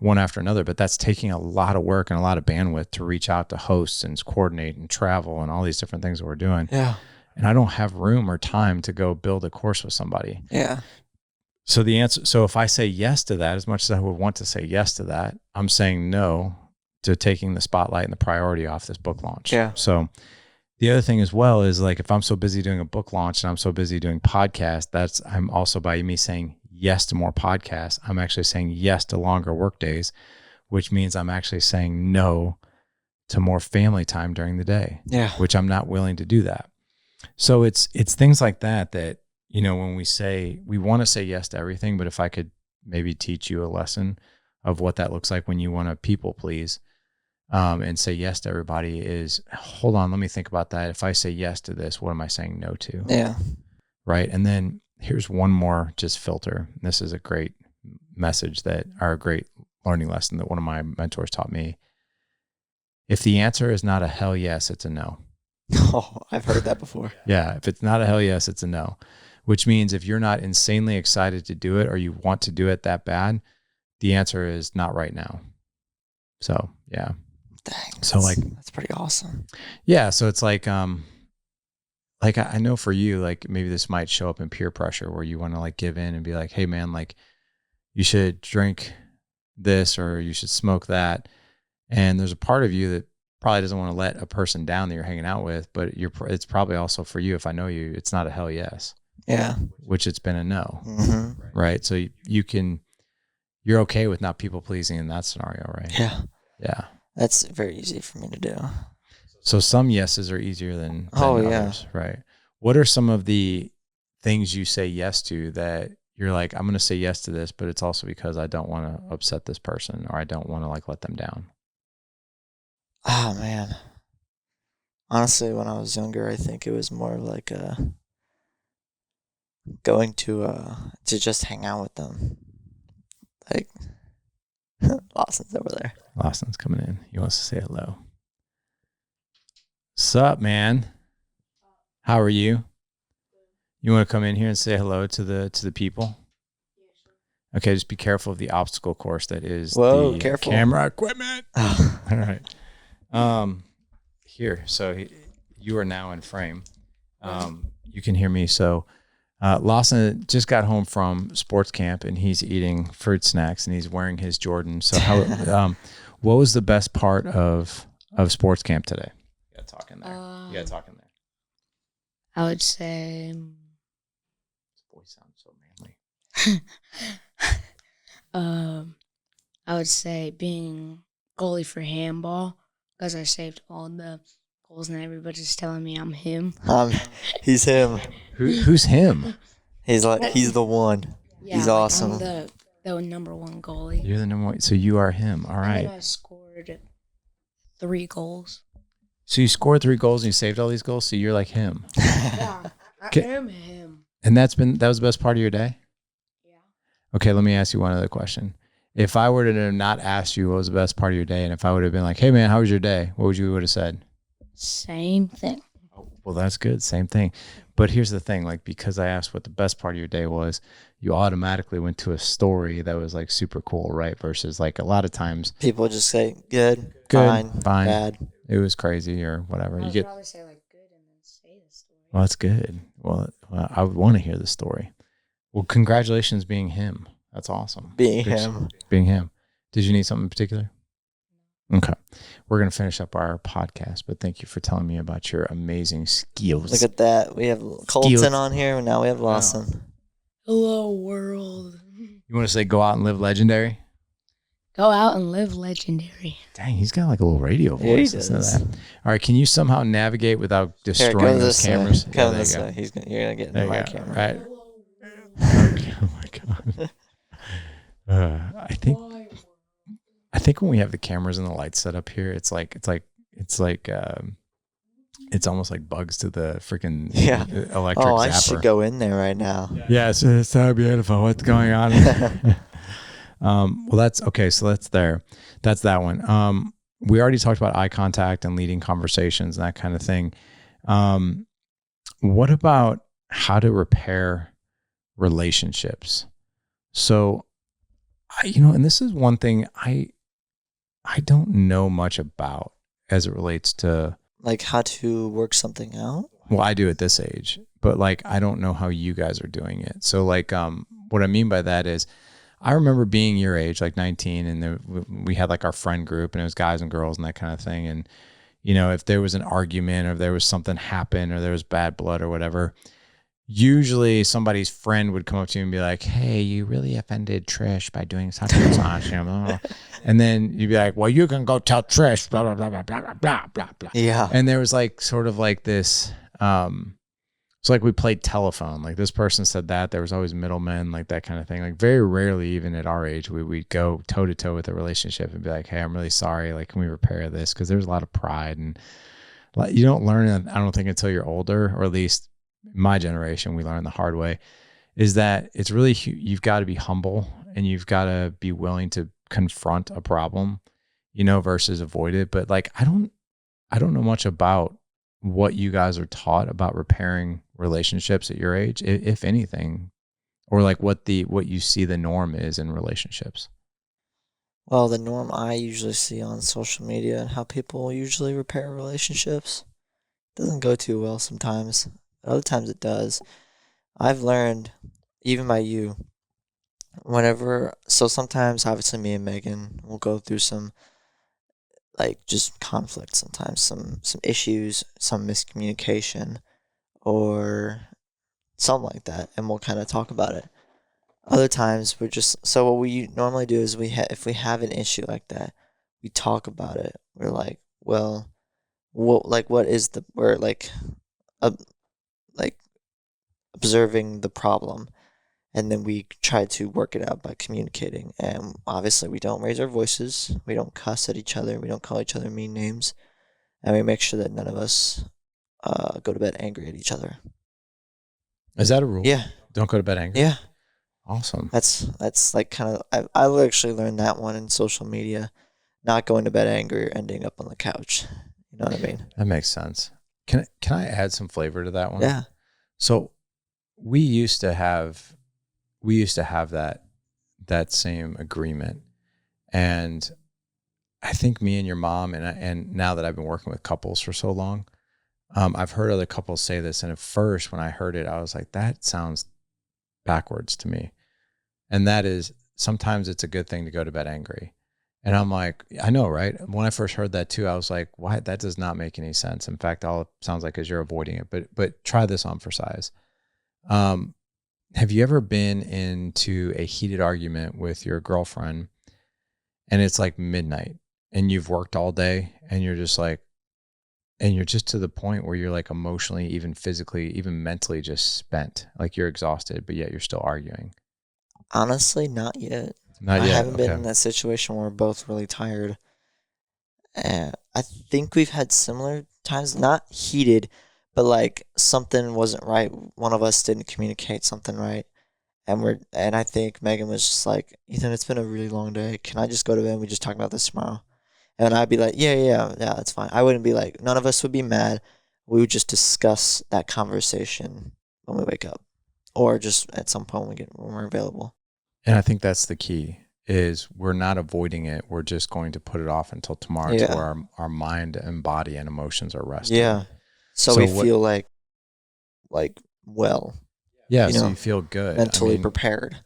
one after another, but that's taking a lot of work and a lot of bandwidth to reach out to hosts and coordinate and travel and all these different things that we're doing. Yeah. And I don't have room or time to go build a course with somebody. Yeah. So if I say yes to that, as much as I would want to say yes to that, I'm saying no to taking the spotlight and the priority off this book launch. Yeah. So the other thing as well is like, if I'm so busy doing a book launch and I'm so busy doing podcasts, I'm also by me saying yes to more podcasts. I'm actually saying yes to longer work days, which means I'm actually saying no to more family time during the day. Yeah. Which I'm not willing to do that. So it's things like that, when we want to say yes to everything, but if I could maybe teach you a lesson of what that looks like when you want to people please, and say yes to everybody is, hold on, let me think about that. If I say yes to this, what am I saying no to? Yeah. Right. And then here's one more just filter. This is a great message or a great learning lesson that one of my mentors taught me. If the answer is not a hell yes, it's a no. Oh, I've heard that before. Yeah. If it's not a hell yes, it's a no, which means if you're not insanely excited to do it or you want to do it that bad, the answer is not right now. So, yeah. Dang. So that's pretty awesome. Yeah. So it's like I know for you, like maybe this might show up in peer pressure where you want to like give in and be like, hey man, like you should drink this or you should smoke that. And there's a part of you that probably doesn't want to let a person down that you're hanging out with, but it's probably also for you. If I know you, it's not a hell yes. Yeah. Which it's been a no. Mm-hmm. Right. So you're okay with not people pleasing in that scenario, right? Yeah. Yeah. That's very easy for me to do. So some yeses are easier than others, right? What are some of the things you say yes to that you're like, I'm going to say yes to this, but it's also because I don't want to upset this person or I don't want to like let them down? Oh man. Honestly, when I was younger, I think it was more like going to just hang out with them. Like Lawson's over there. Lawson's coming in. He wants to say hello. Sup, man? How are you? You want to come in here and say hello to the people? Okay, just be careful of the obstacle course that is careful. Camera equipment. All right. Here, so you are now in frame. You can hear me. So Lawson just got home from sports camp and he's eating fruit snacks and he's wearing his Jordan. So what was the best part of sports camp today? You got to talk in there. I would say This voice sounds so manly. I would say being goalie for handball because I saved all the goals and everybody's telling me I'm him. He's him. Who's him? He's the one. Yeah, he's awesome. I'm the number one goalie. You're the number one. So you are him. All right. And I scored 3 goals. So you scored 3 goals and you saved all these goals. So you're like him. Yeah, I am him. And that was the best part of your day? Yeah. Okay, let me ask you one other question. If I were to not ask you what was the best part of your day, and if I would have been like, hey man, how was your day? What would you have said? Same thing. Oh, well, that's good. Same thing. But here's the thing, like, because I asked what the best part of your day was, you automatically went to a story that was like super cool, right? Versus like a lot of times people just say good, fine, bad. It was crazy or whatever. I would probably say like good and then say the story. Well, that's good. Well, I would want to hear the story. Well, congratulations being him. That's awesome. Being him. Did you need something in particular? Okay. We're going to finish up our podcast, but thank you for telling me about your amazing skills. Look at that. We have Colton on here, and now we have Lawson. Hello, world. You want to say go out and live legendary? Go out and live legendary. Dang, he's got like a little radio Yeah, he voice. Listen to does. that. All right, can you somehow navigate without Here, destroying those cameras? Come there this you go. way. You're gonna get There into you my go. camera. Right. Okay. Oh my god. I think when we have the cameras and the lights set up here, it's almost like bugs to the freaking electric Oh, zapper. I should go in there right now. Yes, it's so beautiful. What's going on? Well, that's okay. So that's there. That's that one. We already talked about eye contact and leading conversations and that kind of thing. What about how to repair relationships? So, and this is one thing I don't know much about as it relates to like how to work something out. Well, I do at this age, but like I don't know how you guys are doing it. So like what I mean by that is I remember being your age, like 19, and we had like our friend group and it was guys and girls and that kind of thing. And, if there was an argument or if there was something happen or there was bad blood or whatever, usually somebody's friend would come up to you and be like, hey, you really offended Trish by doing such and such. And then you'd be like, well, you can go tell Trish, blah, blah, blah, blah, blah, blah, blah, blah. Yeah. And there was like sort of like this, it's like we played telephone. Like this person said that. There was always middlemen, like that kind of thing. Like very rarely, even at our age, we'd go toe to toe with a relationship and be like, hey, I'm really sorry. Like, can we repair this? Because there's a lot of pride. And you don't learn, I don't think, until you're older, or at least my generation, we learned the hard way, is that it's really, you've got to be humble and you've got to be willing to confront a problem, versus avoid it. But like, I don't know much about what you guys are taught about repairing relationships at your age, if anything, or like what you see the norm is in relationships. Well, the norm I usually see on social media and how people usually repair relationships doesn't go too well sometimes. Other times it does. I've learned, even by you, so sometimes obviously me and Megan will go through some like just conflict sometimes, some issues, some miscommunication or something like that, and we'll kind of talk about it. Other times so what we normally do is if we have an issue like that, we talk about it. We're like, well, we're like observing the problem, and then we try to work it out by communicating. And obviously we don't raise our voices, we don't cuss at each other, we don't call each other mean names, and we make sure that none of us go to bed angry at each other. Is that a rule? Yeah. Don't go to bed angry? Yeah. Awesome. That's like kind of, I actually learned that one in social media, not going to bed angry or ending up on the couch. You know what I mean? That makes sense. Can I add some flavor to that one? Yeah. So we used to have that same agreement. And I think me and your mom, and now that I've been working with couples for so long, I've heard other couples say this. And at first when I heard it, I was like, that sounds backwards to me. And that is, sometimes it's a good thing to go to bed angry. And I'm like, I know, right? When I first heard that too, I was like, why? That does not make any sense. In fact, all it sounds like is you're avoiding it, but try this on for size. Have you ever been into a heated argument with your girlfriend and it's like midnight and you've worked all day and you're just to the point where you're like emotionally, even physically, even mentally just spent, like you're exhausted, but yet you're still arguing? Honestly, not yet. Not I yet. haven't been Okay. in that situation where we're both really tired. I think we've had similar times, not heated, but like something wasn't right. One of us didn't communicate something right. And I think Megan was just like, Ethan, it's been a really long day. Can I just go to bed and we just talk about this tomorrow? And I'd be like, yeah, that's fine. I wouldn't be like, none of us would be mad. We would just discuss that conversation when we wake up, or just at some point when we're available. And I think that's the key, is we're not avoiding it. We're just going to put it off until tomorrow, Yeah. to where our mind and body and emotions are rested. Yeah. So we feel like well. Yeah, you so know, you feel good. mentally prepared.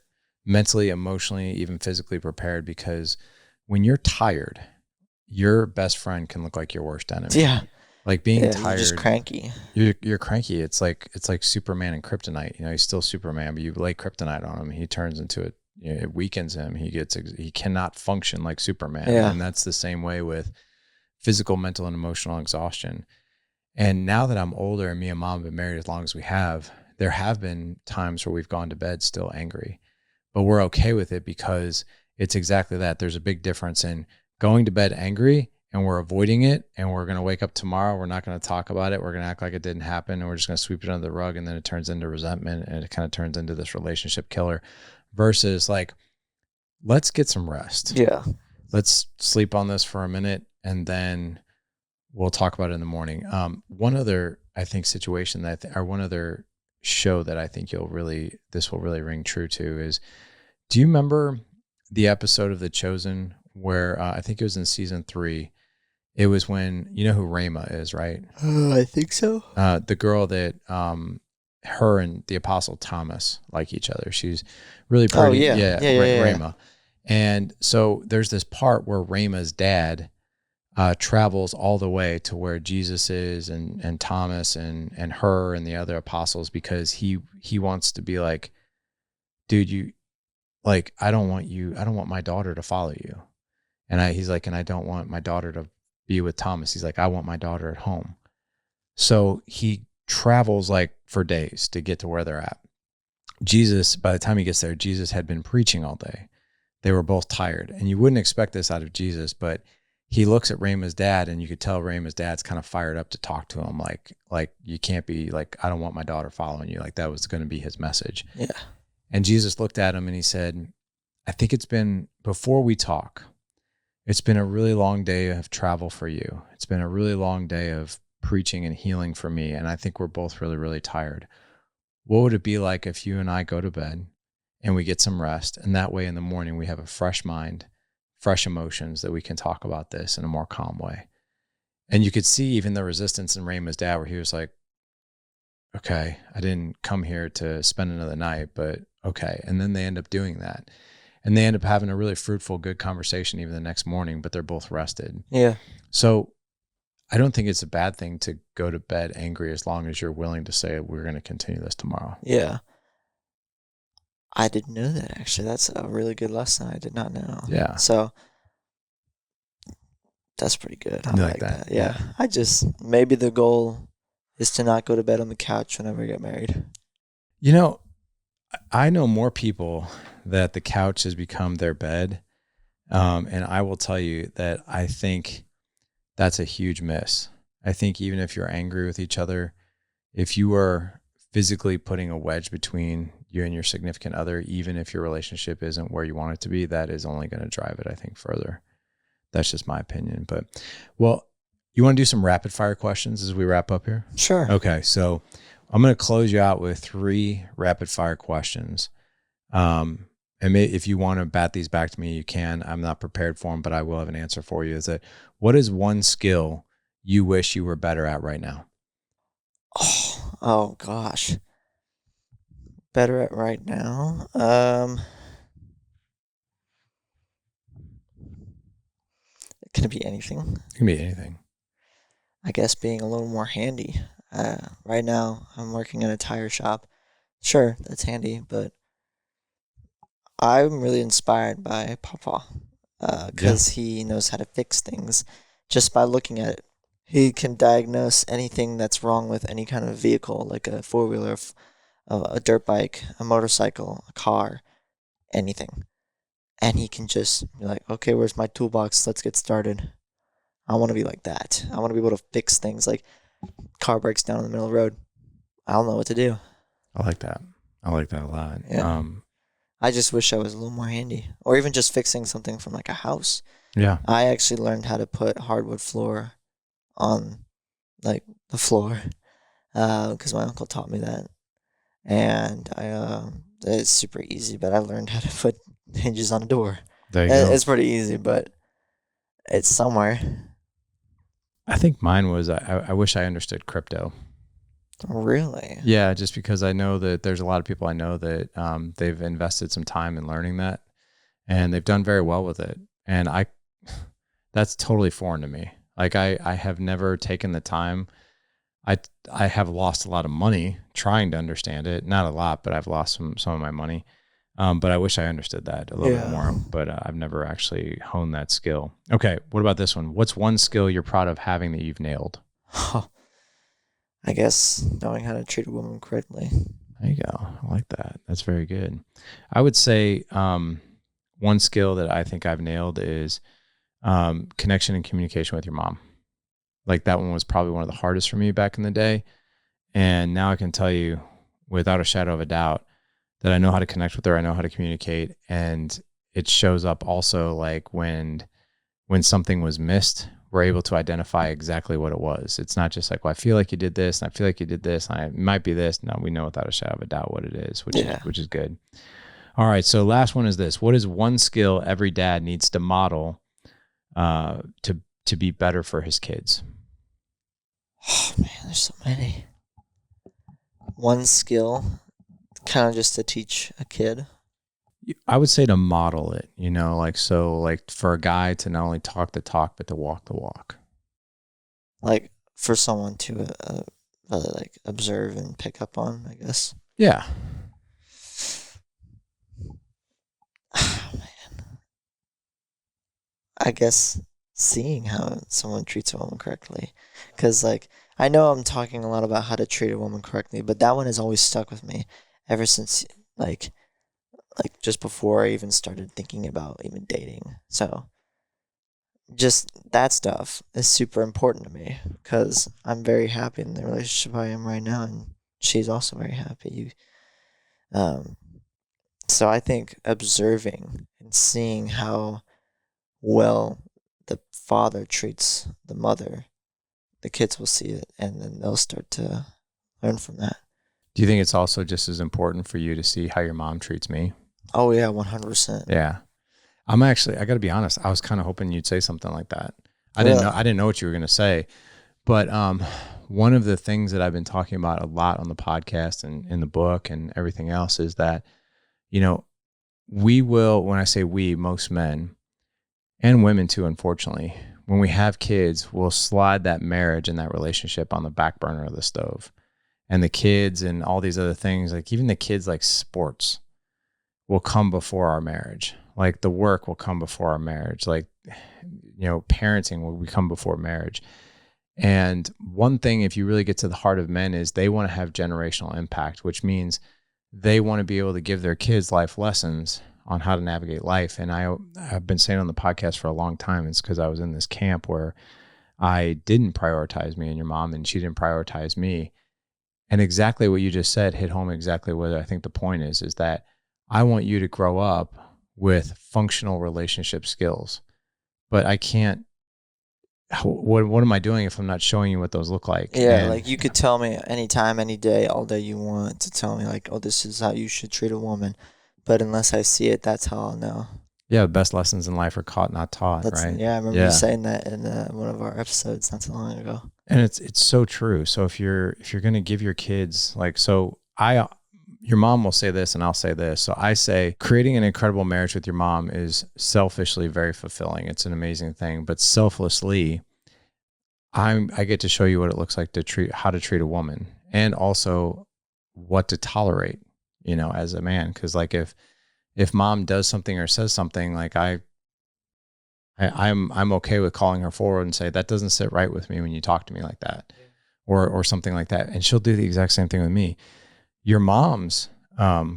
Mentally, emotionally, even physically prepared, because when you're tired, your best friend can look like your worst enemy. Yeah. Like being Yeah, you're just tired, cranky. you're cranky. It's like Superman and kryptonite. You know, he's still Superman, but you lay kryptonite on him, he turns into it. You know, it weakens him. He cannot function like Superman. Yeah. And that's the same way with physical, mental, and emotional exhaustion. And now that I'm older and me and mom have been married as long as we have, there have been times where we've gone to bed still angry, but we're okay with it because it's exactly that. There's a big difference in going to bed angry and we're avoiding it and we're going to wake up tomorrow. We're not going to talk about it. We're going to act like it didn't happen and we're just going to sweep it under the rug. And then it turns into resentment and it kind of turns into this relationship killer versus like, let's get some rest. Yeah. Let's sleep on this for a minute and then we'll talk about it in the morning. One other, I think, situation or one other show that I think this will really ring true to is, do you remember the episode of The Chosen where I think it was in season 3? It was when, you know who Rama is, right? I think so. The girl that her and the Apostle Thomas like each other. She's really pretty. Oh, yeah. Rama. And so there's this part where Rama's dad travels all the way to where Jesus is and Thomas and her and the other apostles, because he wants to be like, dude, I don't want my daughter to follow you. And he's like, and I don't want my daughter to be with Thomas. He's like, I want my daughter at home. So he travels like for days to get to where they're at. Jesus, by the time he gets there, Jesus had been preaching all day. They were both tired. And you wouldn't expect this out of Jesus, but he looks at Rama's dad and you could tell Rama's dad's kind of fired up to talk to him. Like you can't be like, I don't want my daughter following you. Like that was going to be his message. Yeah. And Jesus looked at him and he said, I think before we talk, it's been a really long day of travel for you. It's been a really long day of preaching and healing for me. And I think we're both really, really tired. What would it be like if you and I go to bed and we get some rest? And that way in the morning, we have a fresh mind, fresh emotions that we can talk about this in a more calm way. And you could see even the resistance in Rama's dad where he was like, okay, I didn't come here to spend another night, but okay. And then they end up doing that. And they end up having a really fruitful, good conversation even the next morning, but they're both rested. Yeah. So I don't think it's a bad thing to go to bed angry as long as you're willing to say, we're going to continue this tomorrow. Yeah. I didn't know that, actually. That's a really good lesson. I did not know. Yeah. So that's pretty good. I You like that. Yeah. Maybe the goal is to not go to bed on the couch whenever we get married. You know, I know more people that the couch has become their bed. And I will tell you that I think that's a huge miss. I think even if you're angry with each other, if you are physically putting a wedge between you and your significant other, even if your relationship isn't where you want it to be, that is only going to drive it, I think, further. That's just my opinion. But, well, you want to do some rapid fire questions as we wrap up here? Sure. Okay. So I'm going to close you out with 3 rapid fire questions. And if you want to bat these back to me, you can. I'm not prepared for them, but I will have an answer for you. What is one skill you wish you were better at right now? Oh gosh. Better at right now? Can it be anything? It can be anything. I guess being a little more handy. Right now, I'm working in a tire shop. Sure, that's handy, but I'm really inspired by Papa because he knows how to fix things just by looking at it. He can diagnose anything that's wrong with any kind of vehicle, like a four-wheeler, a dirt bike, a motorcycle, a car, anything. And he can just be like, okay, where's my toolbox? Let's get started. I want to be like that. I want to be able to fix things like car breaks down in the middle of the road. I don't know what to do. I like that. I like that a lot. Yeah. I just wish I was a little more handy. Or even just fixing something from like a house. Yeah. I actually learned how to put hardwood floor on like the floor because my uncle taught me that. And it's super easy, but I learned how to put hinges on a door. There you go. It's pretty easy, but it's somewhere. I think mine was I wish I understood crypto. Really? Yeah, just because I know that there's a lot of people I know that they've invested some time in learning that, and they've done very well with it. And that's totally foreign to me. Like I have never taken the time. I have lost a lot of money trying to understand it. Not a lot, but I've lost some of my money. But I wish I understoed that a little bit more. But I've never actually honed that skill. Okay, what about this one? What's one skill you're proud of having that you've nailed? I guess knowing how to treat a woman correctly. There you go. I like that. That's very good. I would say one skill that I think I've nailed is connection and communication with your mom. Like that one was probably one of the hardest for me back in the day. And now I can tell you without a shadow of a doubt that I know how to connect with her. I know how to communicate. And it shows up also like when something was missed, we're able to identify exactly what it was. It's not just like, well, I feel like you did this and I feel like you did this and it might be this. No, we know without a shadow of a doubt what it is, which is good. All right. So last one is this. What is one skill every dad needs to model to be better for his kids? Oh man, there's so many. One skill, kind of just to teach a kid. I would say to model it, like for a guy to not only talk the talk, but to walk the walk. Like for someone to like observe and pick up on, I guess. Yeah. Oh, man. I guess seeing how someone treats a woman correctly. Because, like, I know I'm talking a lot about how to treat a woman correctly, but that one has always stuck with me ever since, like just before I even started thinking about even dating. So, just that stuff is super important to me because I'm very happy in the relationship I am right now, and she's also very happy. So I think observing and seeing how well the father treats the mother, the kids will see it, and then they'll start to learn from that. Do you think it's also just as important for you to see how your mom treats me? Oh yeah, 100%. Yeah. I got to be honest. I was kind of hoping you'd say something like that. I didn't know what you were going to say, but one of the things that I've been talking about a lot on the podcast and in the book and everything else is that, we will, when I say we, most men and women too, unfortunately, when we have kids, we'll slide that marriage and that relationship on the back burner of the stove. And the kids and all these other things, like even the kids, like sports, will come before our marriage. Like the work will come before our marriage. Like, parenting will come before marriage. And one thing, if you really get to the heart of men, is they want to have generational impact, which means they want to be able to give their kids life lessons on how to navigate life. And I've been saying on the podcast for a long time, it's because I was in this camp where I didn't prioritize me and your mom, and she didn't prioritize me. And exactly what you just said hit home exactly what I think the point is that I want you to grow up with functional relationship skills, but I can't. What am I doing if I'm not showing you what those look like? Yeah, like you could tell me anytime, any day, all day you want to tell me like, oh, this is how you should treat a woman. But unless I see it, that's how I'll know. Yeah, the best lessons in life are caught, not taught, right? Yeah, I remember you saying that in one of our episodes not too long ago. And it's so true. So if you're going to give your kids your mom will say this and I'll say this. So I say creating an incredible marriage with your mom is selfishly very fulfilling. It's an amazing thing, but selflessly, I get to show you what it looks like how to treat a woman, and also what to tolerate, as a man. Cause like if mom does something or says something, like I'm okay with calling her forward and say, that doesn't sit right with me when you talk to me like that, or something like that. And she'll do the exact same thing with me. Your mom's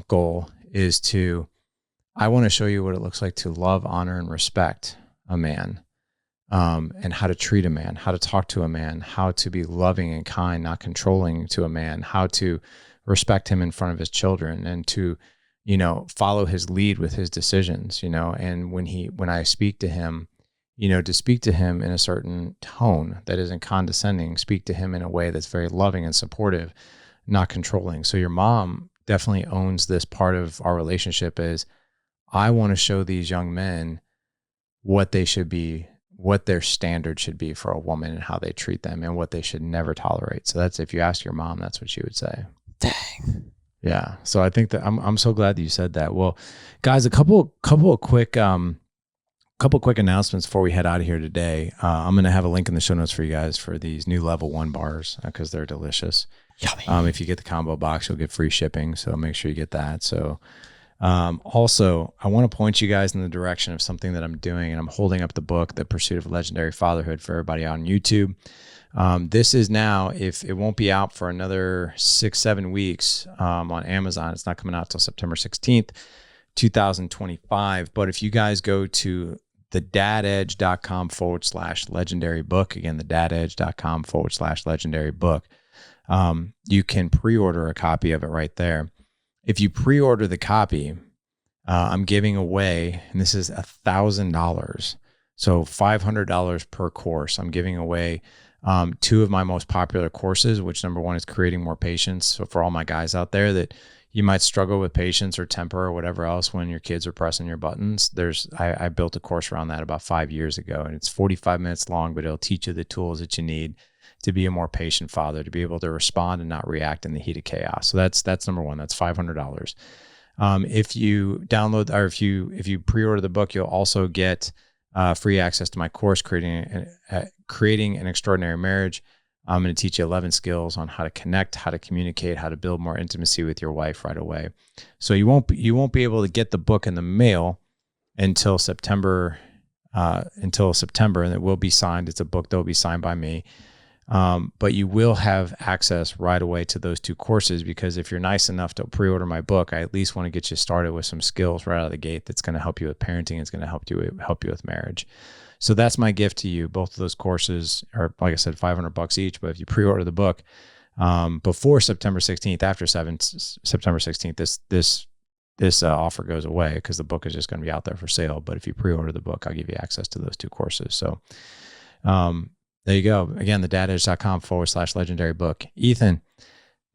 goal is I want to show you what it looks like to love, honor, and respect a man, and how to treat a man, how to talk to a man, how to be loving and kind, not controlling to a man, how to respect him in front of his children, and to, follow his lead with his decisions, and when I speak to him, to speak to him in a certain tone that isn't condescending, speak to him in a way that's very loving and supportive, not controlling. So your mom definitely owns this part of our relationship is I want to show these young men what they should be, what their standard should be for a woman and how they treat them and what they should never tolerate. So that's, if you ask your mom, that's what she would say. Dang. Yeah. So I think that I'm so glad that you said that. Well, guys, a couple of quick couple quick announcements before we head out of here today. I'm going to have a link in the show notes for you guys for these new level 1 bars because they're delicious. Yummy. If you get the combo box, you'll get free shipping. So make sure you get that. So also, I want to point you guys in the direction of something that I'm doing, and I'm holding up the book, The Pursuit of Legendary Fatherhood, for everybody on YouTube. This is now, if it won't be out for another 6-7 weeks on Amazon. It's not coming out till September 16th, 2025. But if you guys go to thedadedge.com/legendary book, again, thedadedge.com/legendary book, you can pre-order a copy of it right there. If you pre-order the copy, I'm giving away, and this is $1,000, so $500 per course. I'm giving away 2 of my most popular courses, which number 1 is creating more patience. So for all my guys out there that you might struggle with patience or temper or whatever else when your kids are pressing your buttons, I built a course around that about 5 years ago, and it's 45 minutes long, but it'll teach you the tools that you need to be a more patient father, to be able to respond and not react in the heat of chaos. So that's number 1. That's $500. If you download, or if you pre-order the book, you'll also get free access to my course, Creating an Extraordinary Marriage. I'm going to teach you 11 skills on how to connect, how to communicate, how to build more intimacy with your wife right away. So you won't be able to get the book in the mail until September, and it will be signed. It's a book that will be signed by me. But you will have access right away to those 2 courses, because if you're nice enough to pre-order my book, I at least want to get you started with some skills right out of the gate that's going to help you with parenting. It's going to help you with marriage. So that's my gift to you. Both of those courses are, like I said, $500 each. But if you pre-order the book before September 16th, after September 16th, this offer goes away, because the book is just going to be out there for sale. But if you pre-order the book, I'll give you access to those 2 courses. So there you go. Again, thedadedge.com/legendary book. Ethan,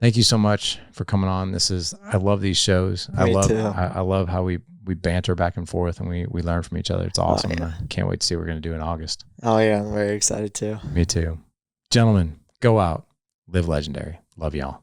thank you so much for coming on. I love these shows. I love how we banter back and forth and we learn from each other. It's awesome. Oh, yeah. I can't wait to see what we're going to do in August. Oh yeah, I'm very excited too. Me too. Gentlemen, go out, live legendary. Love y'all.